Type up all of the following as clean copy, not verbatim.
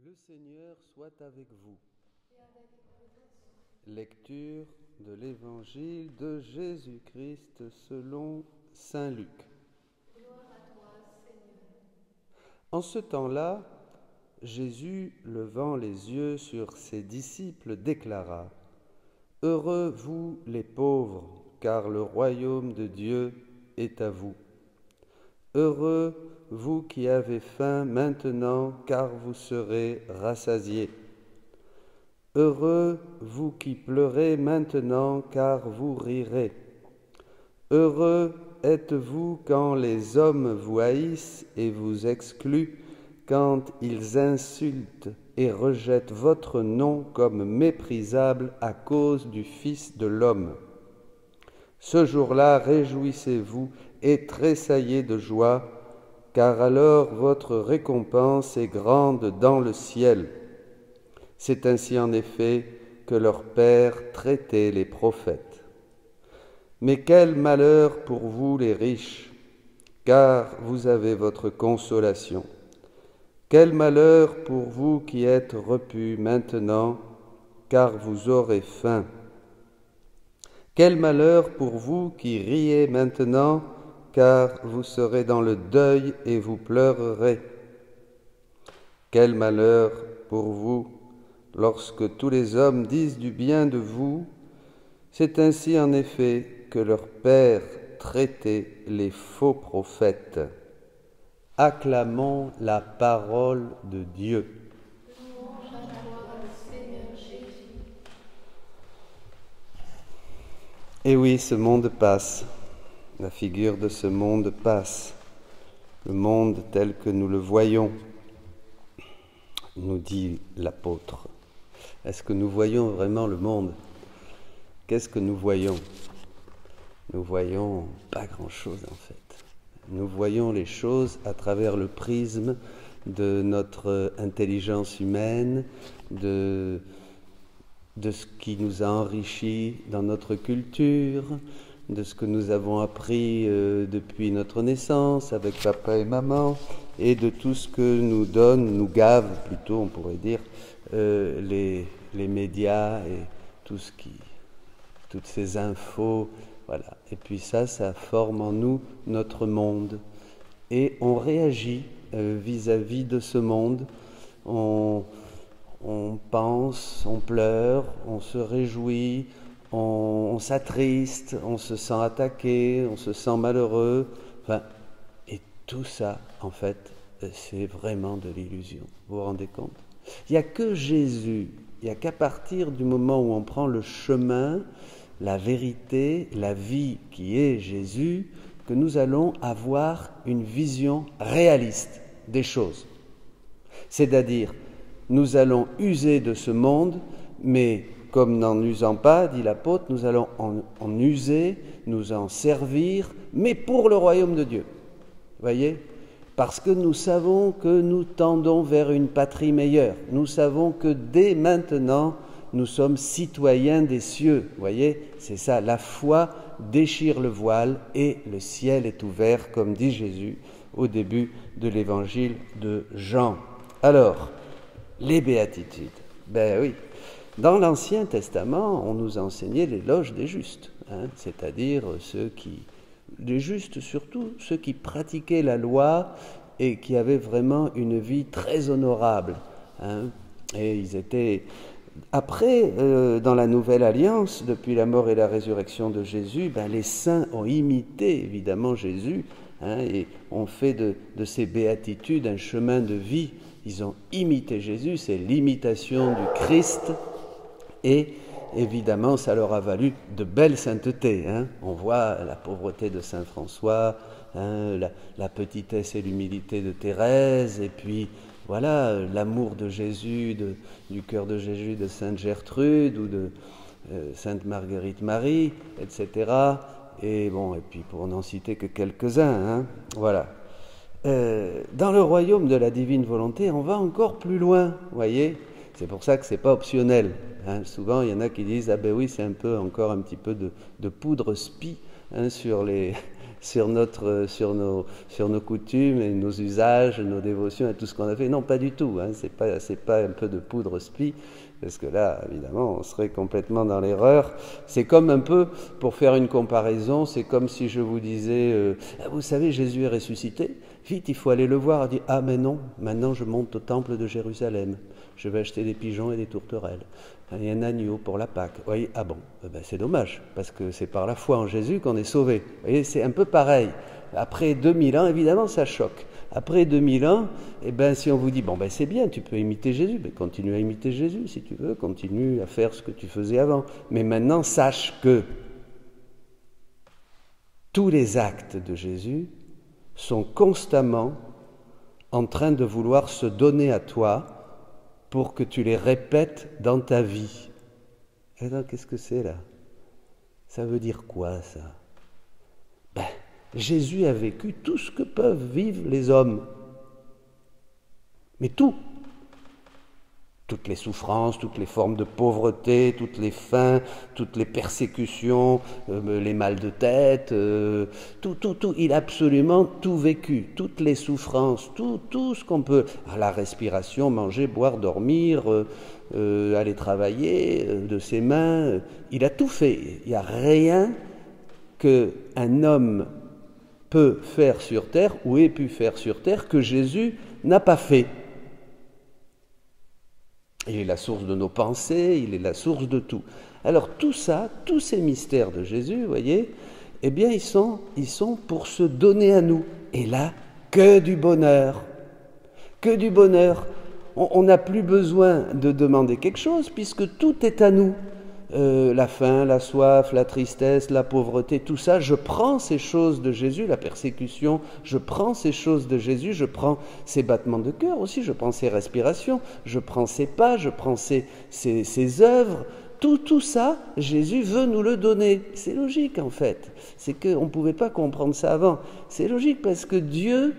Le Seigneur soit avec vous. Lecture de l'Évangile de Jésus-Christ selon saint Luc. Gloire à toi, Seigneur. En ce temps-là, Jésus, levant les yeux sur ses disciples, déclara : « Heureux vous les pauvres, car le royaume de Dieu est à vous. Heureux vous qui avez faim maintenant, car vous serez rassasiés. Heureux vous qui pleurez maintenant, car vous rirez. Heureux êtes-vous quand les hommes vous haïssent et vous excluent, quand ils insultent et rejettent votre nom comme méprisable à cause du Fils de l'homme. Ce jour-là, réjouissez-vous et tressaillez de joie, car alors votre récompense est grande dans le ciel. C'est ainsi en effet que leur Père traitait les prophètes. Mais quel malheur pour vous les riches, car vous avez votre consolation. Quel malheur pour vous qui êtes repus maintenant, car vous aurez faim. Quel malheur pour vous qui riez maintenant, car vous serez dans le deuil et vous pleurerez. Quel malheur pour vous lorsque tous les hommes disent du bien de vous. C'est ainsi en effet que leur Père traitait les faux prophètes. Acclamons la parole de Dieu. Louange à toi, Seigneur Jésus. Et oui, ce monde passe. La figure de ce monde passe. Le monde tel que nous le voyons, nous dit l'apôtre. Est-ce que nous voyons vraiment le monde ? Qu'est-ce que nous voyons ? Nous voyons pas grand-chose en fait. Nous voyons les choses à travers le prisme de notre intelligence humaine, de ce qui nous a enrichis dans notre culture, de ce que nous avons appris depuis notre naissance avec papa et maman, et de tout ce que nous donnent, nous gavent plutôt, on pourrait dire, les médias et toutes ces infos, voilà. Et puis ça forme en nous notre monde. Et on réagit vis-à-vis de ce monde. On pense, on pleure, on se réjouit, on s'attriste, on se sent attaqué, on se sent malheureux. Enfin, et tout ça, en fait, c'est vraiment de l'illusion. Vous vous rendez compte ? Il n'y a que Jésus, il n'y a qu'à partir du moment où on prend le chemin, la vérité, la vie qui est Jésus, que nous allons avoir une vision réaliste des choses. C'est-à-dire, nous allons user de ce monde, mais comme n'en usant pas, dit l'apôtre, nous allons en user, nous en servir, mais pour le royaume de Dieu. Voyez ? Parce que nous savons que nous tendons vers une patrie meilleure. Nous savons que dès maintenant, nous sommes citoyens des cieux. Voyez ? C'est ça, la foi déchire le voile et le ciel est ouvert, comme dit Jésus au début de l'évangile de Jean. Alors, les béatitudes. Ben oui, dans l'Ancien Testament, on nous enseignait l'éloge des justes, c'est-à-dire les justes surtout, ceux qui pratiquaient la loi et qui avaient vraiment une vie très honorable. Et ils étaient... Après, dans la Nouvelle Alliance, depuis la mort et la résurrection de Jésus, les saints ont imité évidemment Jésus et ont fait de ces béatitudes un chemin de vie. Ils ont imité Jésus, c'est l'imitation du Christ, et évidemment ça leur a valu de belles saintetés. On voit la pauvreté de saint François, la petitesse et l'humilité de Thérèse, et puis voilà l'amour de Jésus, du cœur de Jésus de sainte Gertrude ou de sainte Marguerite Marie, etc. Et puis pour n'en citer que quelques-uns, voilà. Dans le royaume de la divine volonté, on va encore plus loin, voyez. C'est pour ça que c'est pas optionnel. Souvent, il y en a qui disent « Ah ben oui, c'est encore un petit peu de poudre spie sur les sur nos coutumes et nos usages, nos dévotions et tout ce qu'on a fait. Non, pas du tout. Hein. C'est pas un peu de poudre spi, parce que là, évidemment, on serait complètement dans l'erreur. C'est comme un peu, pour faire une comparaison, c'est comme si je vous disais, vous savez, Jésus est ressuscité, vite, il faut aller le voir. Il dit, ah mais non, maintenant je monte au temple de Jérusalem, je vais acheter des pigeons et des tourterelles, et un agneau pour la Pâque. Vous voyez, ah bon, c'est dommage, parce que c'est par la foi en Jésus qu'on est sauvé. Vous voyez, c'est un peu pareil. Après 2000 ans, évidemment, ça choque. Après 2000 ans, si on vous dit, c'est bien, tu peux imiter Jésus, continue à imiter Jésus si tu veux, continue à faire ce que tu faisais avant. Mais maintenant, sache que tous les actes de Jésus sont constamment en train de vouloir se donner à toi pour que tu les répètes dans ta vie. Et alors, qu'est-ce que c'est là? Ça veut dire quoi, ça? Jésus a vécu tout ce que peuvent vivre les hommes. Mais tout. Toutes les souffrances, toutes les formes de pauvreté, toutes les faims, toutes les persécutions, les mal de tête, tout. Il a absolument tout vécu. Toutes les souffrances, tout ce qu'on peut. La respiration, manger, boire, dormir, aller travailler, de ses mains. Il a tout fait. Il n'y a rien qu'un homme peut faire sur terre ou ait pu faire sur terre que Jésus n'a pas fait. Il est la source de nos pensées, il est la source de tout. Alors tout ça, tous ces mystères de Jésus, vous voyez, ils sont pour se donner à nous. Et là, que du bonheur. Que du bonheur. On n'a plus besoin de demander quelque chose puisque tout est à nous. La faim, la soif, la tristesse, la pauvreté, tout ça, je prends ces choses de Jésus, la persécution, je prends ces choses de Jésus, je prends ses battements de cœur aussi, je prends ses respirations, je prends ses pas, je prends ses œuvres, tout ça, Jésus veut nous le donner. C'est logique en fait, c'est qu'on ne pouvait pas comprendre ça avant, c'est logique parce que Dieu,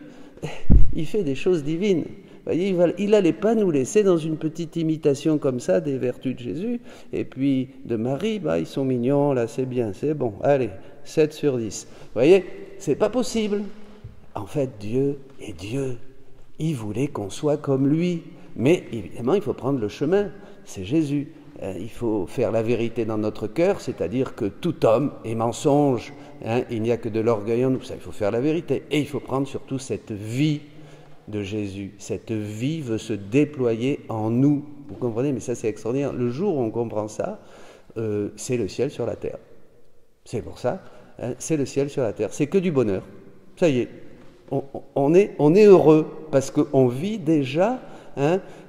il fait des choses divines. Voyez, il n'allait pas nous laisser dans une petite imitation comme ça des vertus de Jésus, et puis de Marie, ils sont mignons, là c'est bien, c'est bon, allez, 7 sur 10. Vous voyez, c'est pas possible. En fait, Dieu est Dieu. Il voulait qu'on soit comme lui. Mais évidemment, il faut prendre le chemin, c'est Jésus. Il faut faire la vérité dans notre cœur, c'est-à-dire que tout homme est mensonge. Il n'y a que de l'orgueil en nous, ça, il faut faire la vérité. Et il faut prendre surtout cette vie de Jésus. Cette vie veut se déployer en nous. Vous comprenez? Mais ça, c'est extraordinaire. Le jour où on comprend ça, c'est le ciel sur la terre. C'est pour ça, c'est le ciel sur la terre. C'est que du bonheur. Ça y est. On est heureux parce qu'on vit déjà,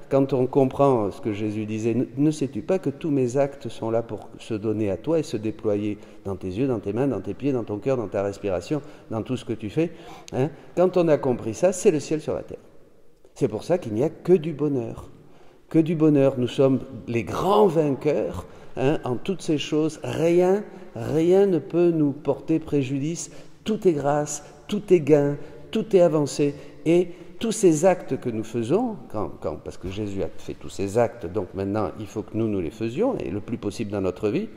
quand on comprend ce que Jésus disait, ne sais-tu pas que tous mes actes sont là pour se donner à toi et se déployer dans tes yeux, dans tes mains, dans tes pieds, dans ton cœur, dans ta respiration, dans tout ce que tu fais. Quand on a compris ça, c'est le ciel sur la terre. C'est pour ça qu'il n'y a que du bonheur. Que du bonheur. Nous sommes les grands vainqueurs en toutes ces choses. Rien ne peut nous porter préjudice. Tout est grâce, tout est gain, tout est avancé. Et tous ces actes que nous faisons, parce que Jésus a fait tous ces actes, donc maintenant il faut que nous les faisions, et le plus possible dans notre vie,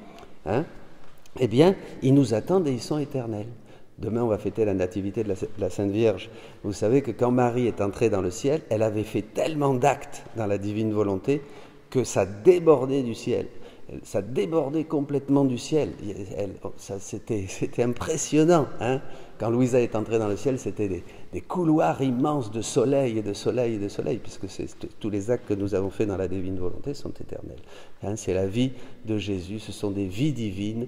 ils nous attendent et ils sont éternels. Demain, on va fêter la nativité de la Sainte Vierge. Vous savez que quand Marie est entrée dans le ciel, elle avait fait tellement d'actes dans la divine volonté que ça débordait du ciel. Ça débordait complètement du ciel. C'était impressionnant. Quand Louisa est entrée dans le ciel, c'était des couloirs immenses de soleil et de soleil et de soleil, puisque tous les actes que nous avons faits dans la divine volonté sont éternels. C'est la vie de Jésus, ce sont des vies divines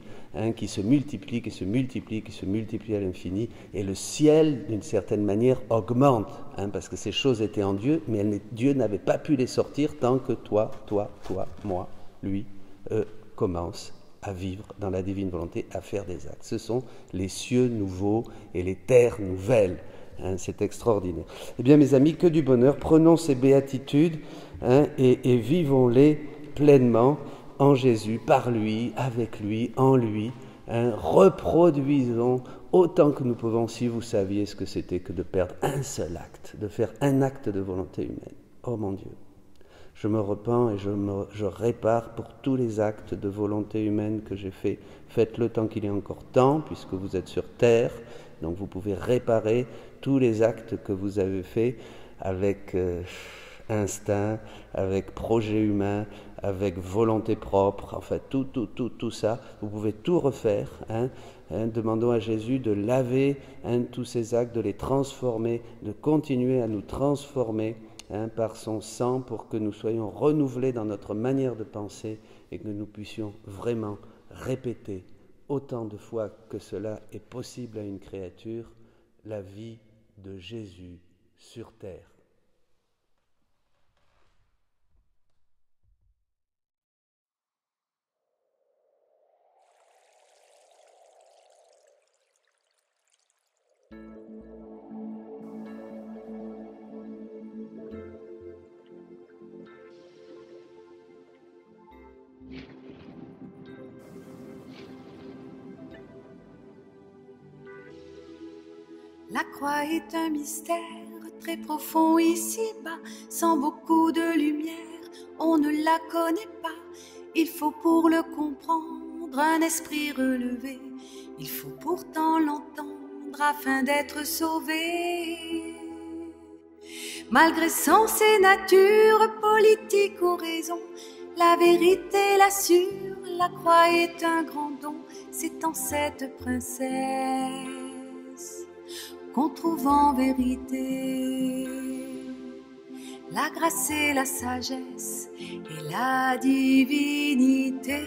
qui se multiplient, qui se multiplient, qui se multiplient à l'infini, et le ciel, d'une certaine manière, augmente, parce que ces choses étaient en Dieu, mais Dieu n'avait pas pu les sortir tant que toi, moi, lui, commence à vivre dans la divine volonté, à faire des actes. Ce sont les cieux nouveaux et les terres nouvelles. C'est extraordinaire. Eh bien, mes amis, que du bonheur. Prenons ces béatitudes et vivons-les pleinement en Jésus, par lui, avec lui, en lui. Reproduisons autant que nous pouvons, si vous saviez ce que c'était que de perdre un seul acte, de faire un acte de volonté humaine. Oh mon Dieu! Je me repens et je répare pour tous les actes de volonté humaine que j'ai faits. Faites-le tant qu'il y a encore temps, puisque vous êtes sur terre, Donc vous pouvez réparer tous les actes que vous avez faits avec instinct, avec projet humain, avec volonté propre, en fait tout ça, vous pouvez tout refaire. Demandons à Jésus de laver tous ces actes, de les transformer, de continuer à nous transformer par son sang pour que nous soyons renouvelés dans notre manière de penser et que nous puissions vraiment répéter autant de fois que cela est possible à une créature, la vie de Jésus sur terre. La croix est un mystère très profond ici-bas, sans beaucoup de lumière, on ne la connaît pas. Il faut pour le comprendre un esprit relevé, il faut pourtant l'entendre afin d'être sauvé. Malgré sens et nature, politique ou raison, la vérité l'assure, la croix est un grand don, c'est en cette princesse qu'on trouve en vérité la grâce et la sagesse et la divinité.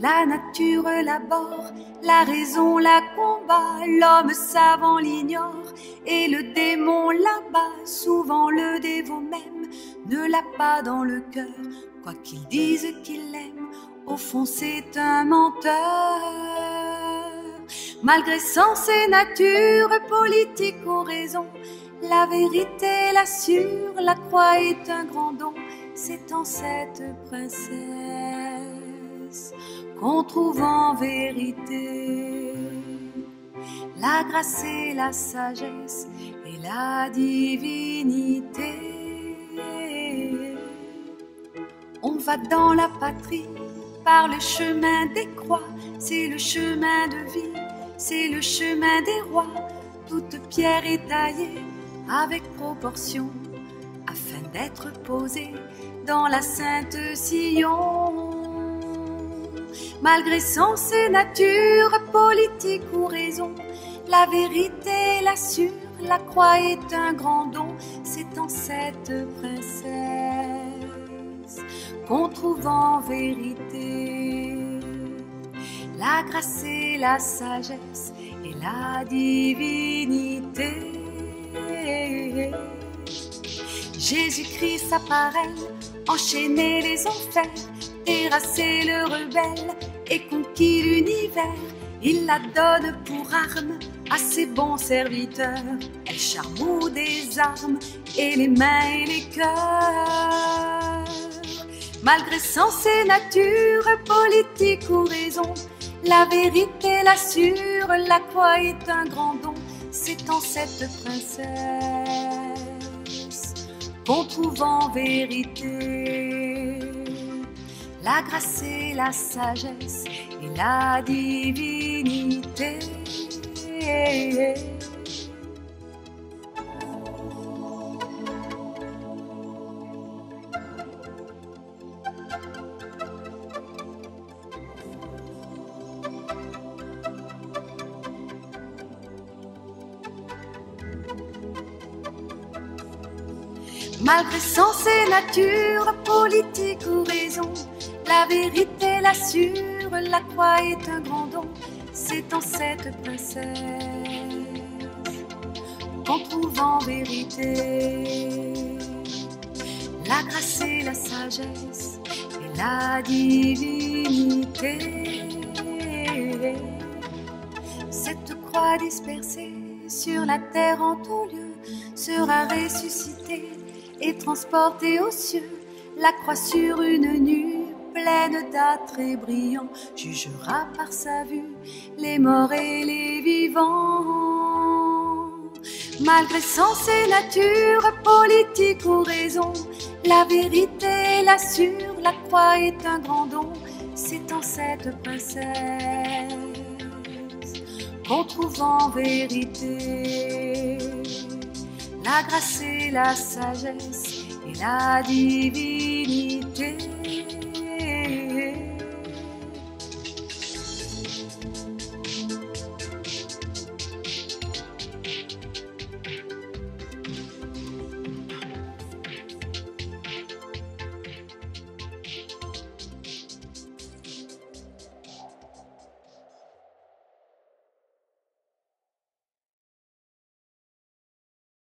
La nature l'aborde, la raison la combat, l'homme savant l'ignore et le démon l'abat. Souvent le dévot même ne l'a pas dans le cœur, quoi qu'il dise qu'il l'aime, au fond c'est un menteur. Malgré sens et nature, politique ou raison, la vérité l'assure, la croix est un grand don, c'est en cette princesse qu'on trouve en vérité la grâce et la sagesse et la divinité. On va dans la patrie par le chemin des croix, c'est le chemin de vie, c'est le chemin des rois. Toute pierre est taillée avec proportion, afin d'être posée dans la sainte Sion. Malgré sens et nature, politique ou raison, la vérité l'assure, la croix est un grand don, c'est en cette princesse qu'on trouve en vérité la grâce et la sagesse et la divinité. Jésus-Christ apparaît, enchaîner les enfers, terrasser le rebelle et conquis l'univers. Il la donne pour arme à ses bons serviteurs. Elle charmoue des armes et les mains et les cœurs. Malgré sens et nature, politique ou raison, la vérité l'assure, la croix est un grand don, c'est en cette princesse qu'on trouve en vérité la grâce et la sagesse et la divinité. Malgré sens et nature, politique ou raison, la vérité l'assure, la croix est un grand don, c'est en cette princesse qu'on trouve en vérité la grâce et la sagesse et la divinité. Cette croix dispersée sur la terre en tout lieu sera ressuscitée et transportée aux cieux. La croix sur une nue pleine d'attraits brillants jugera par sa vue les morts et les vivants. Malgré sens et nature, politique ou raison, la vérité l'assure, la croix est un grand don, c'est en cette princesse qu'on trouve en vérité la grâce et la sagesse et la divinité.